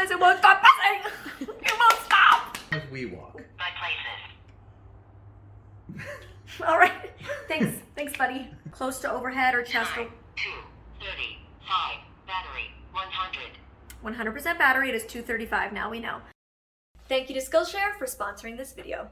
guys, it won't stop messing. It won't stop. WeWalk. My places. All right. Thanks, buddy. Close to overhead or chest. 235. Battery 100. 100% battery. It is 235 now, we know. Thank you to Skillshare for sponsoring this video.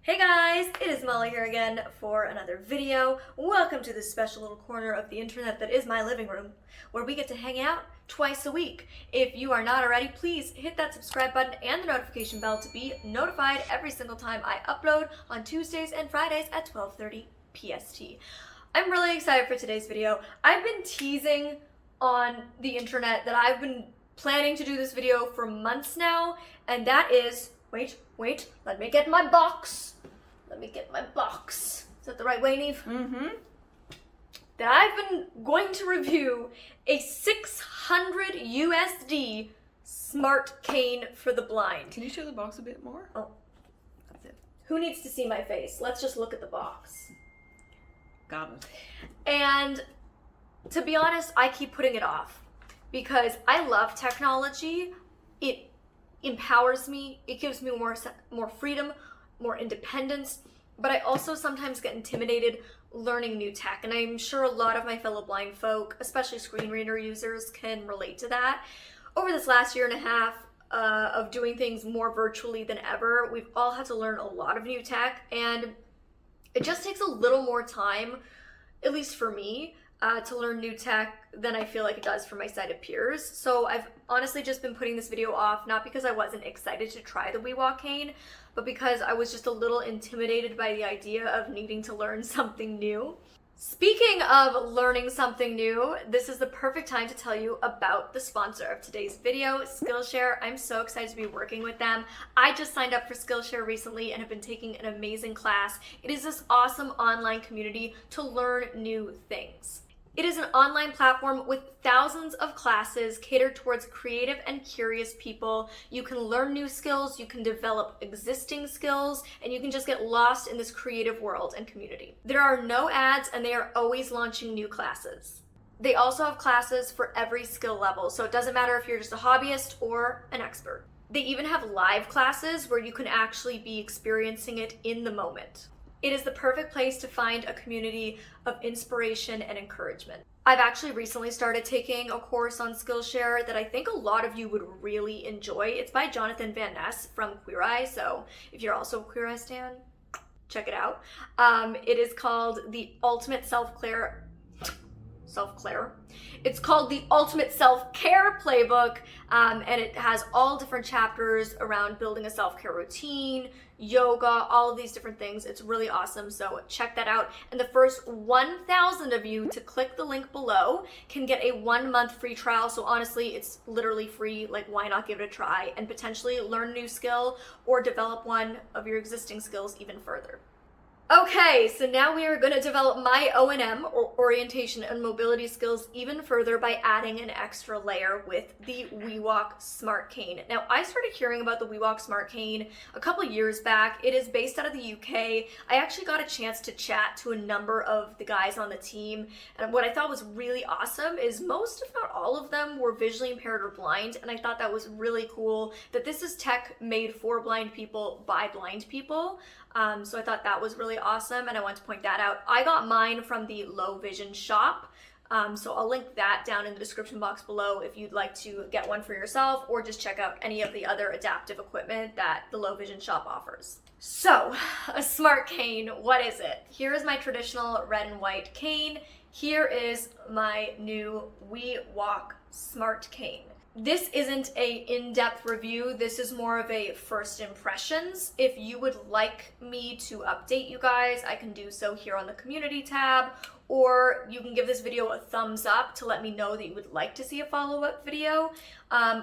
Hey guys, it is Molly here again for another video. Welcome to this special little corner of the internet that is my living room, where we get to hang out twice a week. If you are not already, please hit that subscribe button and the notification bell to be notified every single time I upload on Tuesdays and Fridays at 12:30 PST. I'm really excited for today's video. I've been teasing on the internet that I've been planning to do this video for months now, and that is, wait, let me get my box. Is that the right way, Neve? Mm-hmm. That I've been going to review a $600 USD smart cane for the blind. Can you show the box a bit more? Oh, that's it. Who needs to see my face? Let's just look at the box. Got it. And to be honest, I keep putting it off because I love technology. It empowers me. It gives me more freedom, more independence, but I also sometimes get intimidated learning new tech, and I'm sure a lot of my fellow blind folk, especially screen reader users, can relate to that. Over this last year and a half of doing things more virtually than ever, we've all had to learn a lot of new tech, and it just takes a little more time, at least for me, to learn new tech than I feel like it does for my sighted peers. So I've honestly just been putting this video off, not because I wasn't excited to try the WeWalk cane, but because I was just a little intimidated by the idea of needing to learn something new. Speaking of learning something new, this is the perfect time to tell you about the sponsor of today's video, Skillshare. I'm so excited to be working with them. I just signed up for Skillshare recently and have been taking an amazing class. It is this awesome online community to learn new things. It is an online platform with thousands of classes catered towards creative and curious people. You can learn new skills, you can develop existing skills, and you can just get lost in this creative world and community. There are no ads, and they are always launching new classes. They also have classes for every skill level, so it doesn't matter if you're just a hobbyist or an expert. They even have live classes where you can actually be experiencing it in the moment. It is the perfect place to find a community of inspiration and encouragement. I've actually recently started taking a course on Skillshare that I think a lot of you would really enjoy. It's by Jonathan Van Ness from Queer Eye, so if you're also a Queer Eye stan, check it out. It is called the Ultimate Self-Care. It's called the Ultimate Self-Care Playbook, and it has all different chapters around building a self-care routine, yoga, all of these different things. It's really awesome, so check that out. And the first 1,000 of you to click the link below can get a 1-month free trial. So honestly, it's literally free. Like, why not give it a try and potentially learn a new skill or develop one of your existing skills even further. Okay, so now we are going to develop my O&M, or orientation and mobility skills, even further by adding an extra layer with the WeWalk Smart Cane. Now, I started hearing about the WeWalk Smart Cane a couple years back. It is based out of the UK. I actually got a chance to chat to a number of the guys on the team, and what I thought was really awesome is most, if not all of them, were visually impaired or blind, and I thought that was really cool that this is tech made for blind people by blind people. So I thought that was really awesome, and I want to point that out. I got mine from the Low Vision shop, so I'll link that down in the description box below if you'd like to get one for yourself or just check out any of the other adaptive equipment that the Low Vision shop offers. So, a smart cane, what is it? Here is my traditional red and white cane. Here is my new WeWalk Smart Cane. This isn't a in-depth review, this is more of a first impressions. If you would like me to update you guys, I can do so here on the community tab, or you can give this video a thumbs up to let me know that you would like to see a follow-up video.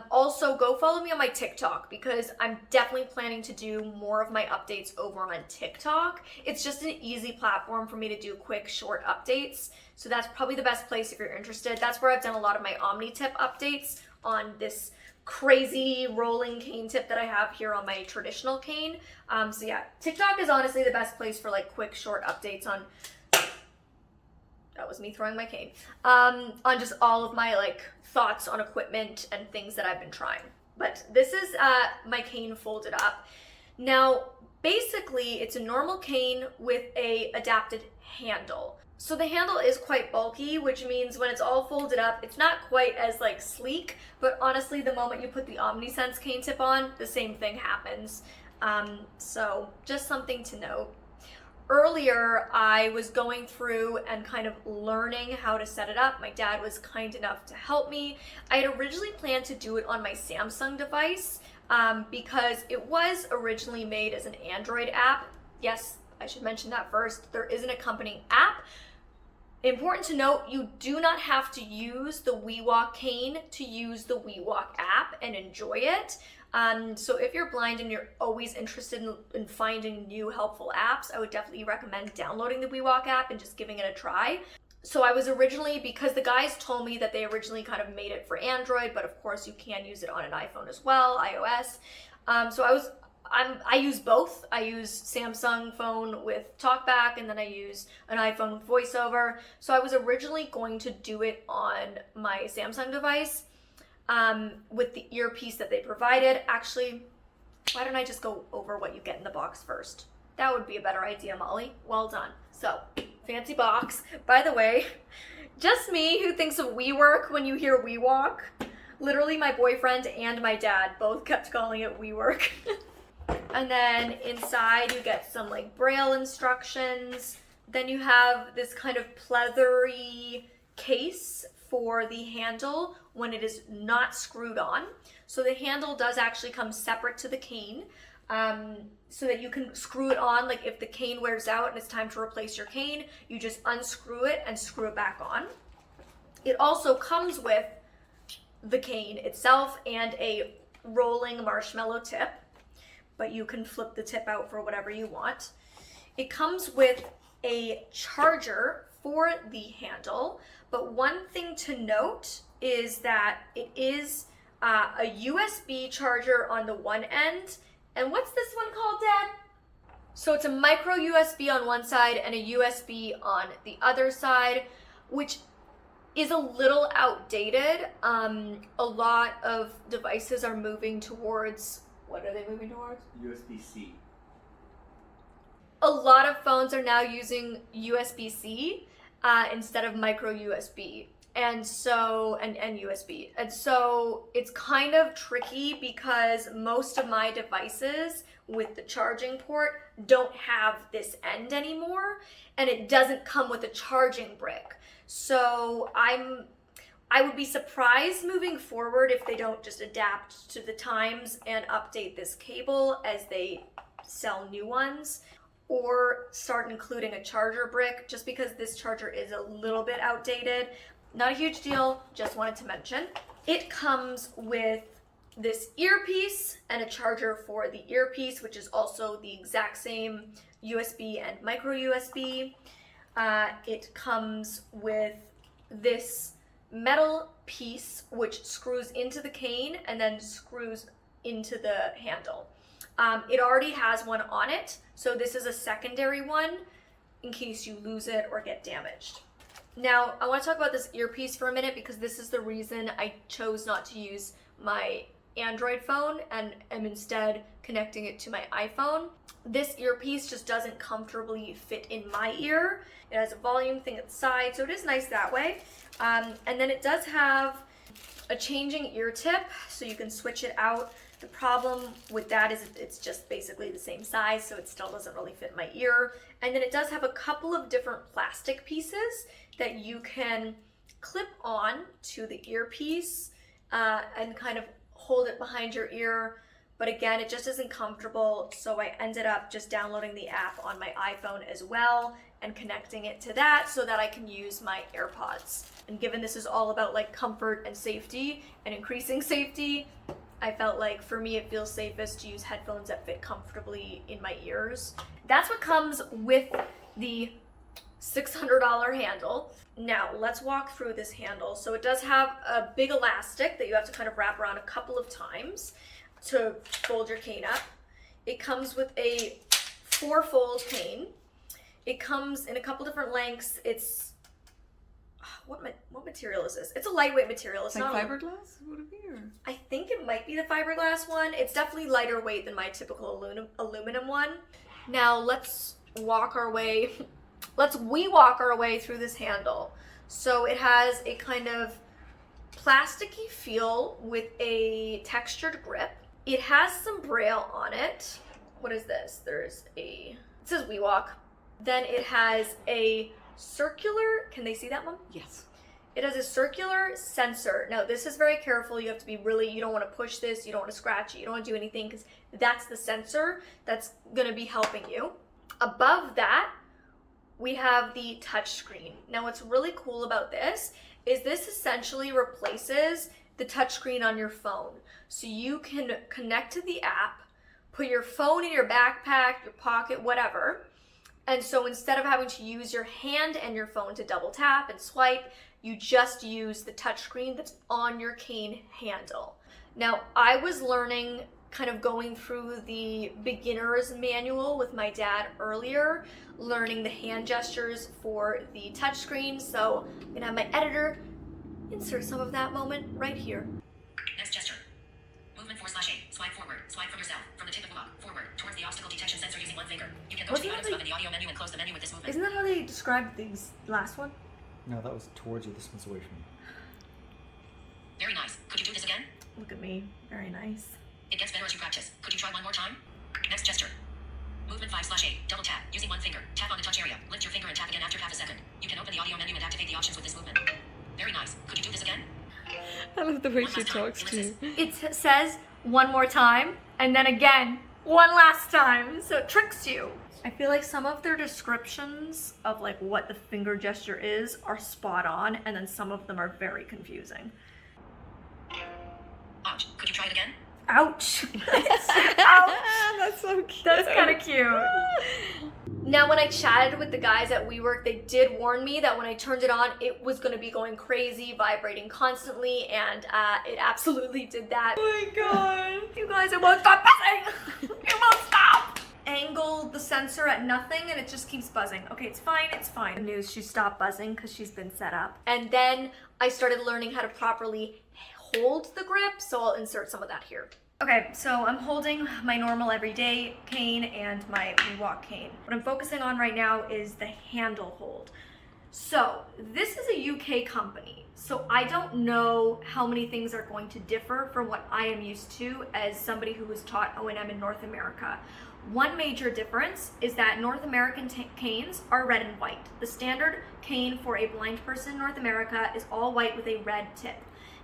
Also, go follow me on my TikTok because I'm definitely planning to do more of my updates over on TikTok. It's just an easy platform for me to do quick, short updates. So that's probably the best place if you're interested. That's where I've done a lot of my Omni-tip updates on this crazy rolling cane tip that I have here on my traditional cane. So yeah, TikTok is honestly the best place for like quick, short updates on that was me throwing my cane, on just all of my like thoughts on equipment and things that I've been trying. But this is my cane folded up. Now, basically, it's a normal cane with a adapted handle. So the handle is quite bulky, which means when it's all folded up, it's not quite as like sleek, but honestly, the moment you put the OmniSense cane tip on, the same thing happens. So just something to note. Earlier, I was going through and kind of learning how to set it up. My dad was kind enough to help me. I had originally planned to do it on my Samsung device because it was originally made as an Android app. Yes, I should mention that first. There is an accompanying app. Important to note, you do not have to use the WeWalk cane to use the WeWalk app and enjoy it. So if you're blind and you're always interested in finding new helpful apps, I would definitely recommend downloading the WeWalk app and just giving it a try. So I was originally, because the guys told me that they originally kind of made it for Android, but of course you can use it on an iPhone as well, iOS. So I use both. I use Samsung phone with TalkBack, and then I use an iPhone with VoiceOver. So I was originally going to do it on my Samsung device with the earpiece that they provided. Actually, why don't I just go over what you get in the box first? That would be a better idea, Molly. Well done. So, fancy box. By the way, just me who thinks of WeWork when you hear WeWalk. Literally, my boyfriend and my dad both kept calling it WeWork. And then inside you get some like Braille instructions. Then you have this kind of pleathery case for the handle when it is not screwed on. So the handle does actually come separate to the cane, so that you can screw it on. Like if the cane wears out and it's time to replace your cane, you just unscrew it and screw it back on. It also comes with the cane itself and a rolling marshmallow tip, but you can flip the tip out for whatever you want. It comes with a charger for the handle, but one thing to note is that it is a USB charger on the one end. And what's this one called, Dad? So it's a micro USB on one side and a USB on the other side, which is a little outdated. A lot of devices are moving towards, what are they moving towards? USB-C. A lot of phones are now using USB-C instead of micro USB. And USB. And so it's kind of tricky because most of my devices with the charging port don't have this end anymore, and it doesn't come with a charging brick. So I would be surprised moving forward if they don't just adapt to the times and update this cable as they sell new ones, or start including a charger brick, just because this charger is a little bit outdated. Not a huge deal, just wanted to mention. It comes with this earpiece and a charger for the earpiece, which is also the exact same USB and micro USB. It comes with this metal piece which screws into the cane and then screws into the handle. It already has one on it, so this is a secondary one in case you lose it or get damaged. Now, I want to talk about this earpiece for a minute because this is the reason I chose not to use my Android phone and am instead connecting it to my iPhone. This earpiece just doesn't comfortably fit in my ear. It has a volume thing at the side, so it is nice that way. And then it does have a changing ear tip, so you can switch it out. The problem with that is it's just basically the same size, so it still doesn't really fit my ear. And then it does have a couple of different plastic pieces that you can clip on to the earpiece and kind of hold it behind your ear. But again, it just isn't comfortable, so I ended up just downloading the app on my iPhone as well and connecting it to that so that I can use my AirPods. And given this is all about like comfort and safety and increasing safety, I felt like for me it feels safest to use headphones that fit comfortably in my ears. That's what comes with the $600 handle. Now let's walk through this handle. So it does have a big elastic that you have to kind of wrap around a couple of times to fold your cane up. It comes with a 4-fold cane. It comes in a couple different lengths. It's what material is this? It's a lightweight material. It's like not fiberglass? Would it be? Or? I think it might be the fiberglass one. It's definitely lighter weight than my typical aluminum one. Now let's WeWalk our way through this handle. So it has a kind of plasticky feel with a textured grip. It has some braille on it. What is this? It says WeWalk. Then it has a circular, can they see that, Mom? Yes. It has a circular sensor. Now this is very careful. You have to be you don't want to push this, you don't want to scratch it, you don't want to do anything because that's the sensor that's going to be helping you. Above that, we have the touch screen. Now what's really cool about this is this essentially replaces the touch screen on your phone. So you can connect to the app, put your phone in your backpack, your pocket, whatever. And so instead of having to use your hand and your phone to double tap and swipe, you just use the touch screen that's on your cane handle. Now, I was learning, kind of going through the beginner's manual with my dad earlier, learning the hand gestures for the touch screen. So I'm gonna have my editor insert some of that moment right here. Next gesture. Movement 4/8. Swipe forward. Swipe from yourself. From the tip of the block. Forward. Towards the obstacle detection sensor using one finger. You can go to the items above in the audio menu and close the menu with this movement. Isn't that how they described the last one? No, that was towards you. This one's away from you. Very nice. Could you do this again? Look at me. Very nice. It gets better as you practice. Could you try one more time? Next gesture. Movement 5/8. Double tap. Using one finger. Tap on the touch area. Lift your finger and tap again after half a second. You can open the audio menu and activate the options with this movement. Very nice. Could you do this again? I love the way she talks too. It says one more time and then again one last time, so it tricks you. I feel like some of their descriptions of like what the finger gesture is are spot on, and then some of them are very confusing. Ouch. Could you try it again? Ouch. Ouch. That's so cute. That's kind of cute. Now, when I chatted with the guys at WeWork, they did warn me that when I turned it on, it was going to be going crazy, vibrating constantly, and it absolutely did that. Oh my god. You guys, it won't stop buzzing. It won't stop. Angle the sensor at nothing and it just keeps buzzing. Okay, it's fine, it's fine. The news, she stopped buzzing because she's been set up. And then I started learning how to properly hold the grip, so I'll insert some of that here. Okay, so I'm holding my normal everyday cane and my WeWalk cane. What I'm focusing on right now is the handle hold. So this is a UK company, so I don't know how many things are going to differ from what I am used to as somebody who was taught O&M in North America. One major difference is that North American canes are red and white. The standard cane for a blind person in North America is all white with a red tip.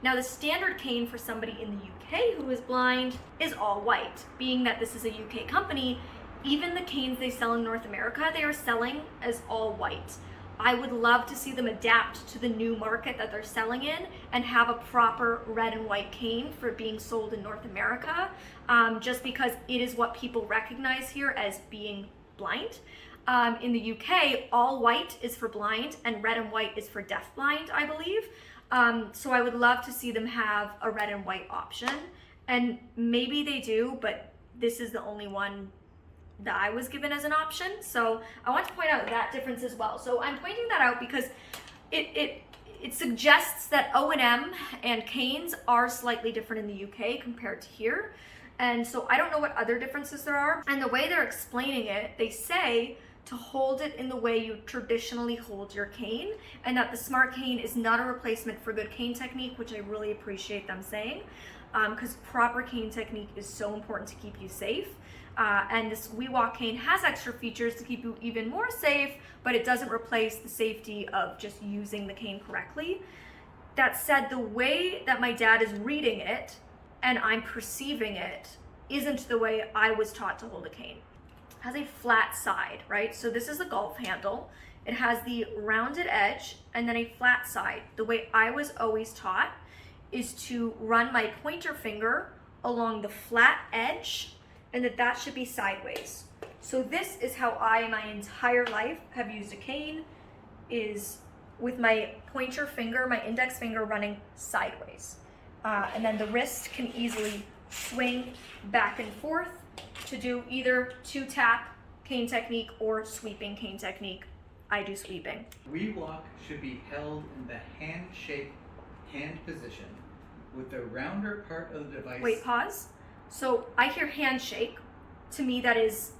Now the standard cane for somebody in the UK who is blind is all white. Being that this is a UK company, even the canes they sell in North America, they are selling as all white. I would love to see them adapt to the new market that they're selling in and have a proper red and white cane for being sold in North America, just because it is what people recognize here as being blind. In the UK, all white is for blind and red and white is for deafblind, I believe. So I would love to see them have a red and white option, and maybe they do, but this is the only one that I was given as an option. So I want to point out that difference as well. So I'm pointing that out because it suggests that O&M and canes are slightly different in the UK compared to here. And so I don't know what other differences there are. And the way they're explaining it, they say to hold it in the way you traditionally hold your cane, and that the smart cane is not a replacement for good cane technique, which I really appreciate them saying, because proper cane technique is so important to keep you safe. And this WeWalk cane has extra features to keep you even more safe, but it doesn't replace the safety of just using the cane correctly. That said, the way that my dad is reading it and I'm perceiving it isn't the way I was taught to hold a cane. It has a flat side, right? So this is a golf handle. It has the rounded edge and then a flat side. The way I was always taught is to run my pointer finger along the flat edge, and that should be sideways. So this is how I, my entire life, have used a cane, is with my pointer finger, my index finger running sideways. And then the wrist can easily swing back and forth to do either two-tap cane technique or sweeping cane technique. I do sweeping. WeWalk should be held in the handshake hand position with the rounder part of the device. Wait, pause. So I hear handshake. To me, this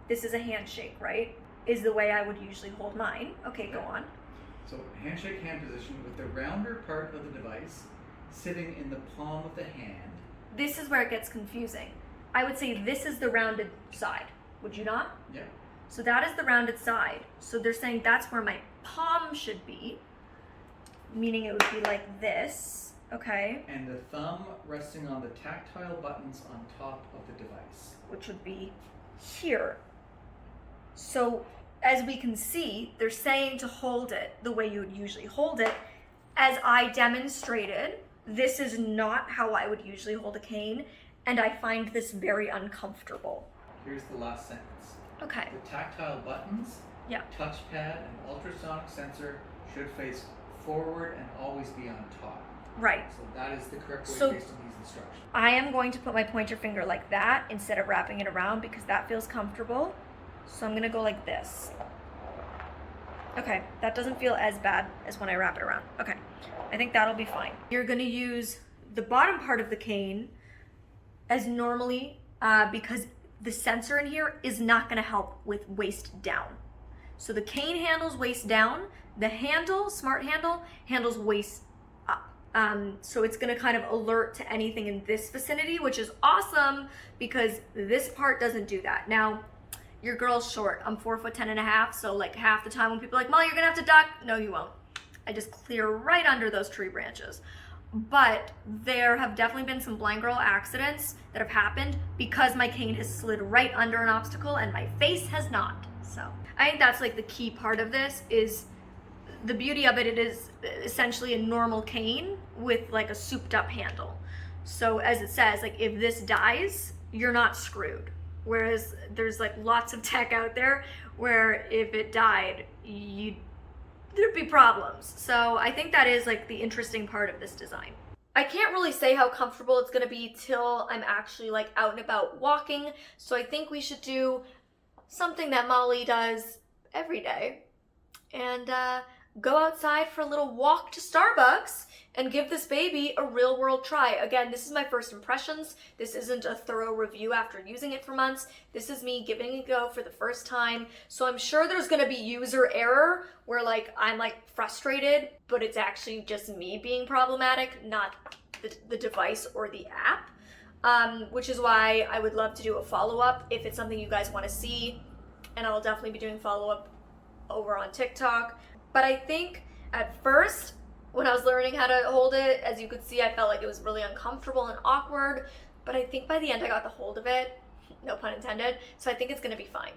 is a handshake, right? Is the way I would usually hold mine. Okay, go on. So handshake hand position with the rounder part of the device sitting in the palm of the hand. This is where it gets confusing. I would say this is the rounded side. Would you not? Yeah. So that is the rounded side. So they're saying that's where my palm should be, meaning it would be like this, okay? And the thumb resting on the tactile buttons on top of the device. Which would be here. So as we can see, they're saying to hold it the way you would usually hold it. As I demonstrated, this is not how I would usually hold a cane, and I find this very uncomfortable. Here's the last sentence. Okay. The tactile buttons, Yeah. touchpad, and ultrasonic sensor should face forward and always be on top. Right. So that is the correct way So- based on these instructions. I am going to put my pointer finger like that instead of wrapping it around because that feels comfortable. So I'm gonna go like this. Okay, that doesn't feel as bad as when I wrap it around. Okay, I think that'll be fine. You're gonna use the bottom part of the cane as normally because the sensor in here is not gonna help with waist down. So the cane handles waist down, the handle, smart handle, handles waist up. So it's gonna kind of alert to anything in this vicinity, which is awesome because this part doesn't do that. Now, your girl's short. I'm 4'10.5", so like half the time when people are like, Molly, you're gonna have to duck. No, you won't. I just clear right under those tree branches. But there have definitely been some blind girl accidents that have happened because my cane has slid right under an obstacle and my face has not. So I think that's like the key part of this is the beauty of it. It is essentially a normal cane with like a souped up handle. So as it says, like if this dies, you're not screwed. Whereas there's like lots of tech out there where if it died, there'd be problems. So I think that is like the interesting part of this design. I can't really say how comfortable it's gonna be till I'm actually like out and about walking. So I think we should do something that Molly does every day and go outside for a little walk to Starbucks and give this baby a real world try. Again, this is my first impressions. This isn't a thorough review after using it for months. This is me giving it a go for the first time. So I'm sure there's gonna be user error where like I'm like frustrated, but it's actually just me being problematic, not the device or the app. Which is why I would love to do a follow-up if it's something you guys wanna see. And I'll definitely be doing follow-up over on TikTok. But I think at first, when I was learning how to hold it, as you could see, I felt like it was really uncomfortable and awkward, but I think by the end I got the hold of it, no pun intended, so I think it's gonna be fine.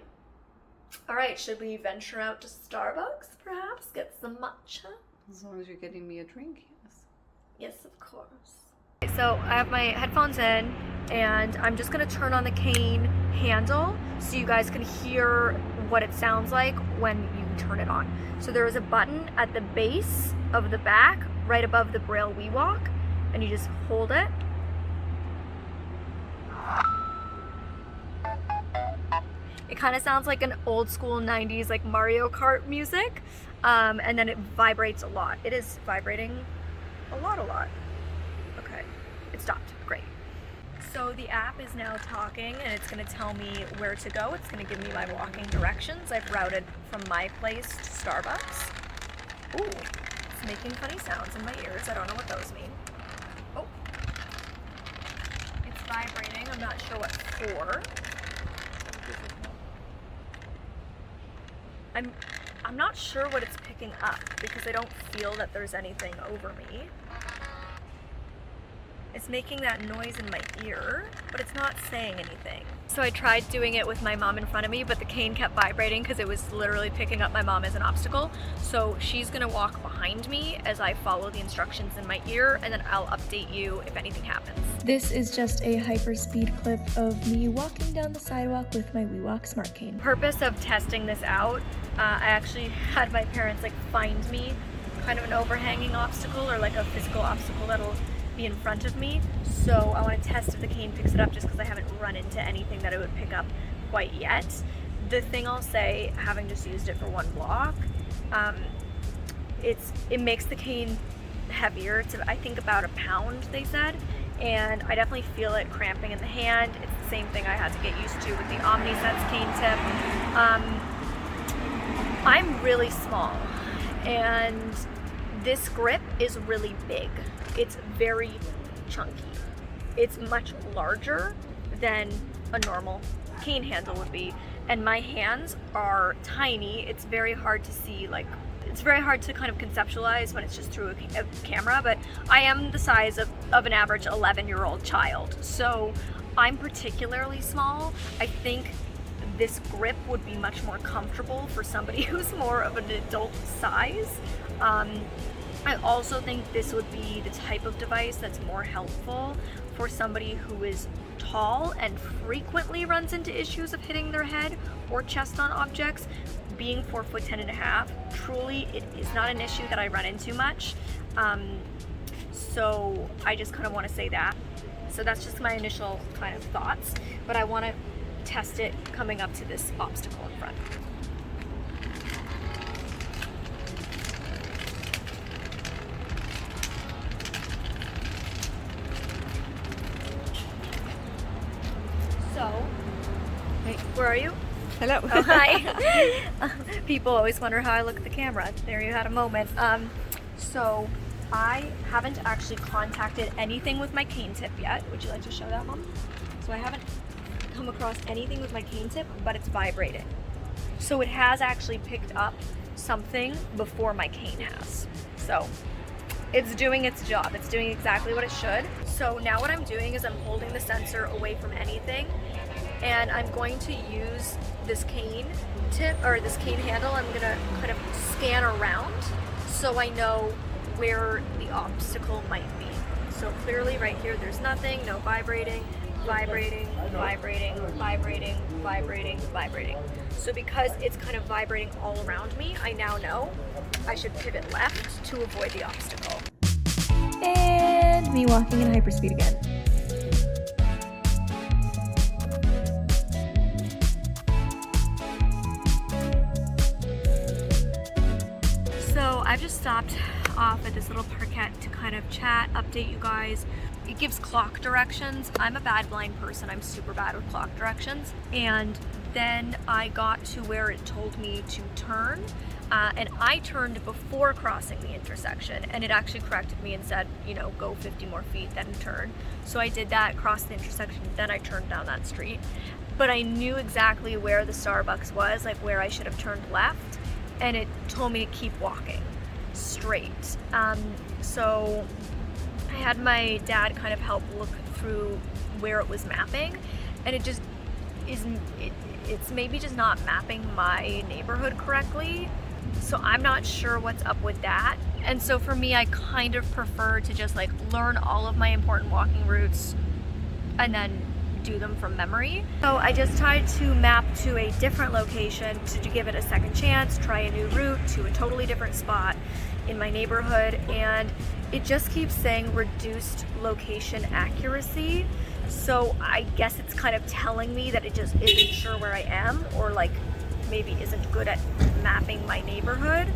All right, should we venture out to Starbucks, perhaps? Get some matcha? As long as you're getting me a drink, yes. Yes, of course. So I have my headphones in, and I'm just gonna turn on the cane handle so you guys can hear what it sounds like when you turn it on. So there is a button at the base of the back, right above the Braille WeWalk, and you just hold it. It kind of sounds like an old school 90s like Mario Kart music, and then it vibrates a lot. It is vibrating a lot. Okay, it stopped, great. So the app is now talking and it's gonna tell me where to go. It's gonna give me my walking directions. I've routed from my place to Starbucks. Ooh, it's making funny sounds in my ears. I don't know what those mean. Oh, it's vibrating. I'm not sure what for. I'm not sure what it's picking up because I don't feel that there's anything over me. It's making that noise in my ear, but it's not saying anything. So I tried doing it with my mom in front of me, but the cane kept vibrating because it was literally picking up my mom as an obstacle. So she's gonna walk behind me as I follow the instructions in my ear, and then I'll update you if anything happens. This is just a hyper-speed clip of me walking down the sidewalk with my WeWalk smart cane. Purpose of testing this out, I actually had my parents like find me kind of an overhanging obstacle or like a physical obstacle that'll be in front of me. So I want to test if the cane picks it up just because I haven't run into anything that it would pick up quite yet. The thing I'll say, having just used it for one block, It makes the cane heavier. It's I think about a pound, they said, and I definitely feel it cramping in the hand. It's the same thing I had to get used to with the OmniSense cane tip. I'm really small, and this grip is really big. It's very chunky. It's much larger than a normal cane handle would be, and my hands are tiny. It's very hard to see, like, it's very hard to kind of conceptualize when it's just through a camera, but I am the size of an average 11-year-old child, so I'm particularly small. I think this grip would be much more comfortable for somebody who's more of an adult size. I also think this would be the type of device that's more helpful for somebody who is tall and frequently runs into issues of hitting their head or chest on objects. Being 4'10.5", truly it is not an issue that I run into much. So I just kind of want to say that. So that's just my initial kind of thoughts, but I want to test it coming up to this obstacle in front. So, wait, where are you? Hello. Oh, hi. People always wonder how I look at the camera. There you had a moment. So I haven't actually contacted anything with my cane tip yet. Would you like to show that, Mom? So I haven't come across anything with my cane tip, but it's vibrating. So it has actually picked up something before my cane has. So it's doing its job. It's doing exactly what it should. So now what I'm doing is I'm holding the sensor away from anything, and I'm going to use this cane tip, or this cane handle. I'm gonna kind of scan around so I know where the obstacle might be. So clearly right here there's nothing, no vibrating, vibrating, vibrating, vibrating, vibrating, vibrating. So because it's kind of vibrating all around me, I now know I should pivot left to avoid the obstacle. And me walking in hyperspeed again. So I've just stopped off at this little parkette to kind of chat, update you guys. It gives clock directions. I'm a bad blind person. I'm super bad with clock directions. And then I got to where it told me to turn, and I turned before crossing the intersection, and it actually corrected me and said, you know, go 50 more feet, then turn. So I did that, crossed the intersection, then I turned down that street. But I knew exactly where the Starbucks was, like where I should have turned left, and it told me to keep walking straight. So I had my dad kind of help look through where it was mapping, and it just is, it's maybe just not mapping my neighborhood correctly. So I'm not sure what's up with that. And so for me, I kind of prefer to just like learn all of my important walking routes and then do them from memory. So I just tried to map to a different location to give it a second chance, try a new route to a totally different spot in my neighborhood, and it just keeps saying reduced location accuracy. So I guess it's kind of telling me that it just isn't sure where I am, or like maybe isn't good at mapping my neighborhood.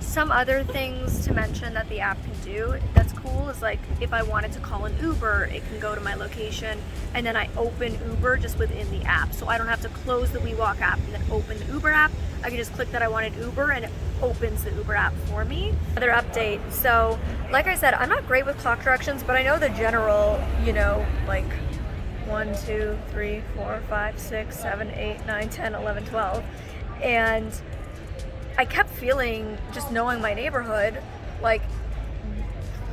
Some other things to mention that the app can do that's cool is like if I wanted to call an Uber, it can go to my location and then I open Uber just within the app. So I don't have to close the WeWalk app and then open the Uber app. I can just click that I wanted Uber and it opens the Uber app for me. Another update. So like I said, I'm not great with clock directions, but I know the general, you know, like 1, 2, 3, 4, 5, 6, 7, 8, 9, 10, 11, 12. And I kept feeling, just knowing my neighborhood, like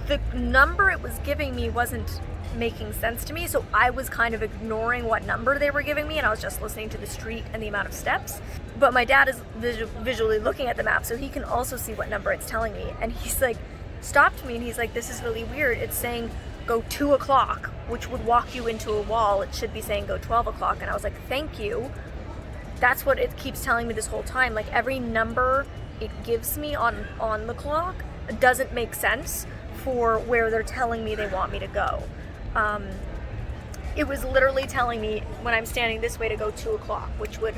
the number it was giving me wasn't making sense to me. So I was kind of ignoring what number they were giving me, and I was just listening to the street and the amount of steps. But my dad is visually looking at the map, so he can also see what number it's telling me. And he's like, stopped me and he's like, this is really weird. It's saying go 2 o'clock, which would walk you into a wall. It should be saying go 12 o'clock. And I was like, thank you. That's what it keeps telling me this whole time. Like every number it gives me on the clock doesn't make sense for where they're telling me they want me to go. It was literally telling me when I'm standing this way to go 2 o'clock, which would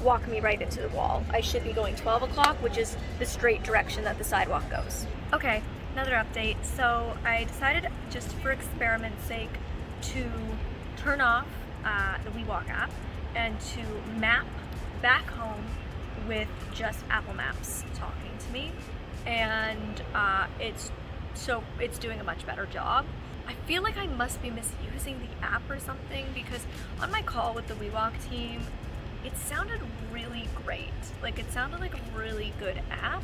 walk me right into the wall. I should be going 12 o'clock, which is the straight direction that the sidewalk goes. Okay, another update. So I decided, just for experiment's sake, to turn off the WeWalk app and to map back home with just Apple Maps talking to me, and it's doing a much better job. I feel like I must be misusing the app or something, because on my call with the WeWalk team, it sounded really great. Like, it sounded like a really good app.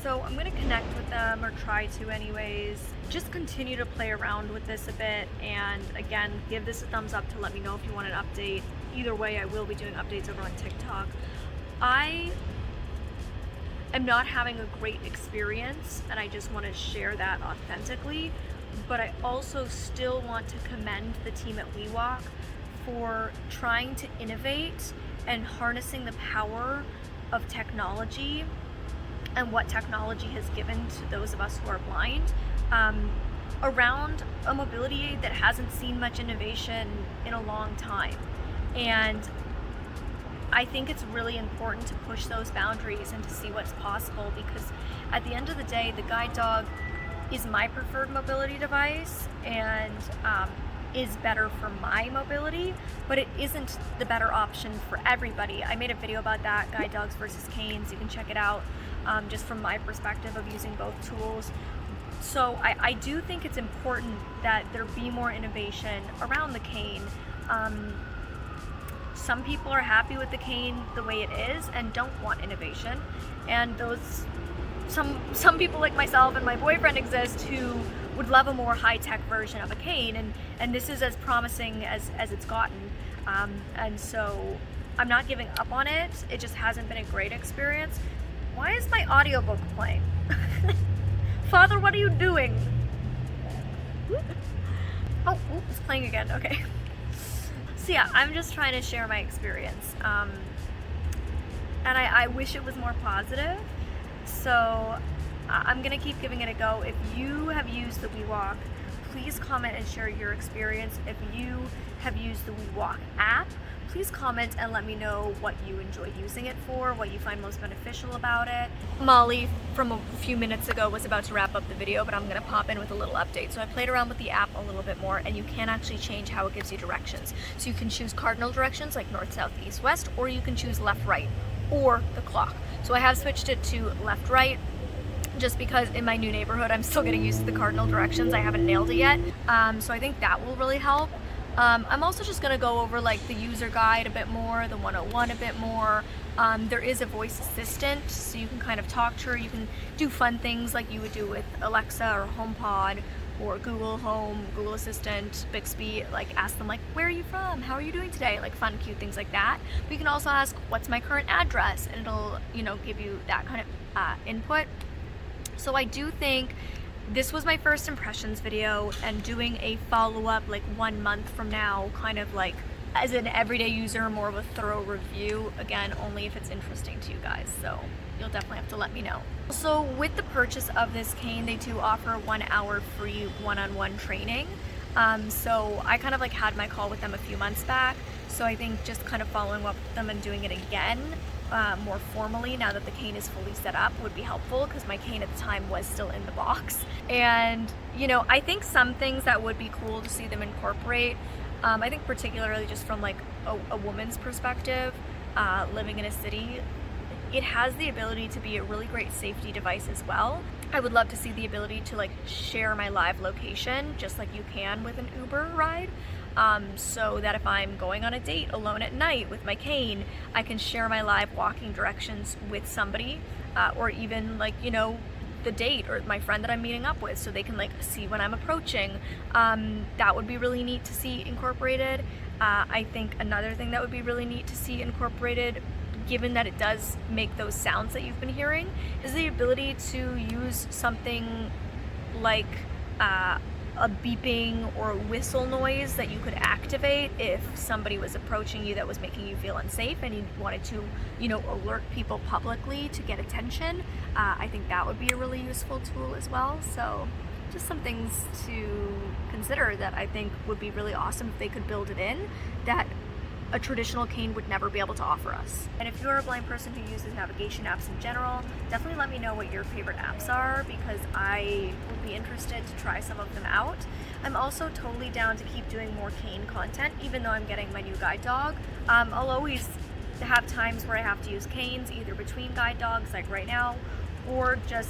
So I'm gonna connect with them, or try to anyways. Just continue to play around with this a bit, and again, give this a thumbs up to let me know if you want an update. Either way, I will be doing updates over on TikTok. I am not having a great experience, and I just want to share that authentically. But I also still want to commend the team at WeWalk for trying to innovate and harnessing the power of technology and what technology has given to those of us who are blind, around a mobility aid that hasn't seen much innovation in a long time. And I think it's really important to push those boundaries and to see what's possible, because at the end of the day, the guide dog is my preferred mobility device and is better for my mobility, but it isn't the better option for everybody. I made a video about that, guide dogs versus canes. You can check it out, just from my perspective of using both tools. So I do think it's important that there be more innovation around the cane. Some people are happy with the cane the way it is and don't want innovation, and those some people like myself and my boyfriend exist who would love a more high-tech version of a cane, and this is as promising as it's gotten, and so I'm not giving up on it. It just hasn't been a great experience. Why is my audiobook playing? Father, what are you doing? Oh, it's playing again. Okay. So yeah, I'm just trying to share my experience, and I wish it was more positive. So I'm gonna keep giving it a go. If you have used the WeWalk, please comment and share your experience. If you have used the WeWalk app, please comment and let me know what you enjoy using it for, what you find most beneficial about it. Molly from a few minutes ago was about to wrap up the video, but I'm gonna pop in with a little update. So I played around with the app a little bit more, and you can actually change how it gives you directions. So you can choose cardinal directions like north, south, east, west, or you can choose left, right, or the clock. So I have switched it to left, right, just because in my new neighborhood I'm still getting used to the cardinal directions. I haven't nailed it yet, so I think that will really help. I'm also just gonna go over like the user guide a bit more, the 101 a bit more. There is a voice assistant, so you can kind of talk to her. You can do fun things like you would do with Alexa or HomePod or Google Home, Google Assistant, Bixby, like ask them like, where are you from? How are you doing today? Like fun, cute things like that. But you can also ask, what's my current address? And it'll, you know, give you that kind of input. So I do think this was my first impressions video, and doing a follow-up like 1 month from now, kind of like as an everyday user, more of a thorough review, again, only if it's interesting to you guys. So you'll definitely have to let me know. So with the purchase of this cane, they do offer 1 hour free one-on-one training. So I kind of like had my call with them a few months back. So I think just kind of following up with them and doing it again more formally now that the cane is fully set up would be helpful, because my cane at the time was still in the box. And you know, I think some things that would be cool to see them incorporate, I think particularly just from like a woman's perspective, living in a city, it has the ability to be a really great safety device as well. I would love to see the ability to like share my live location just like you can with an Uber ride. So that if I'm going on a date alone at night with my cane, I can share my live walking directions with somebody, or even like, you know, the date or my friend that I'm meeting up with, so they can like see when I'm approaching. That would be really neat to see incorporated. I think another thing that would be really neat to see incorporated, given that it does make those sounds that you've been hearing, is the ability to use something like a beeping or whistle noise that you could activate if somebody was approaching you that was making you feel unsafe and you wanted to, you know, alert people publicly to get attention. I think that would be a really useful tool as well. So just some things to consider that I think would be really awesome if they could build it in, that a traditional cane would never be able to offer us. And if you're a blind person who uses navigation apps in general, definitely let me know what your favorite apps are, because I would be interested to try some of them out. I'm also totally down to keep doing more cane content, even though I'm getting my new guide dog. I'll always have times where I have to use canes, either between guide dogs like right now, or just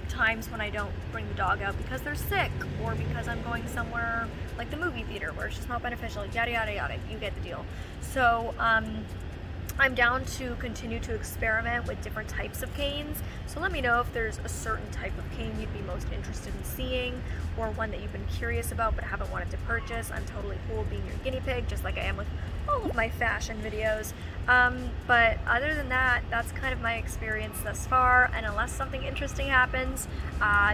times when I don't bring the dog out because they're sick, or because I'm going somewhere like the movie theater where it's just not beneficial, yada yada yada, you get the deal. So I'm down to continue to experiment with different types of canes, so let me know if there's a certain type of cane you'd be most interested in seeing, or one that you've been curious about but haven't wanted to purchase. I'm totally cool being your guinea pig, just like I am with all of my fashion videos. But other than that, that's kind of my experience thus far, and unless something interesting happens,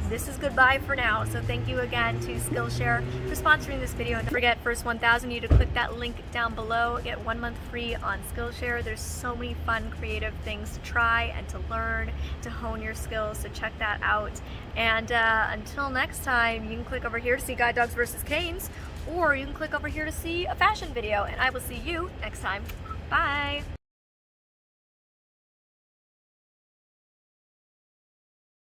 this is goodbye for now. So thank you again to Skillshare for sponsoring this video. And don't forget, first 1,000 you to click that link down below, get 1 month free on Skillshare. There's so many fun creative things to try and to learn, to hone your skills, so check that out. And until next time, you can click over here to see guide dogs versus canes, or you can click over here to see a fashion video, and I will see you next time. Bye!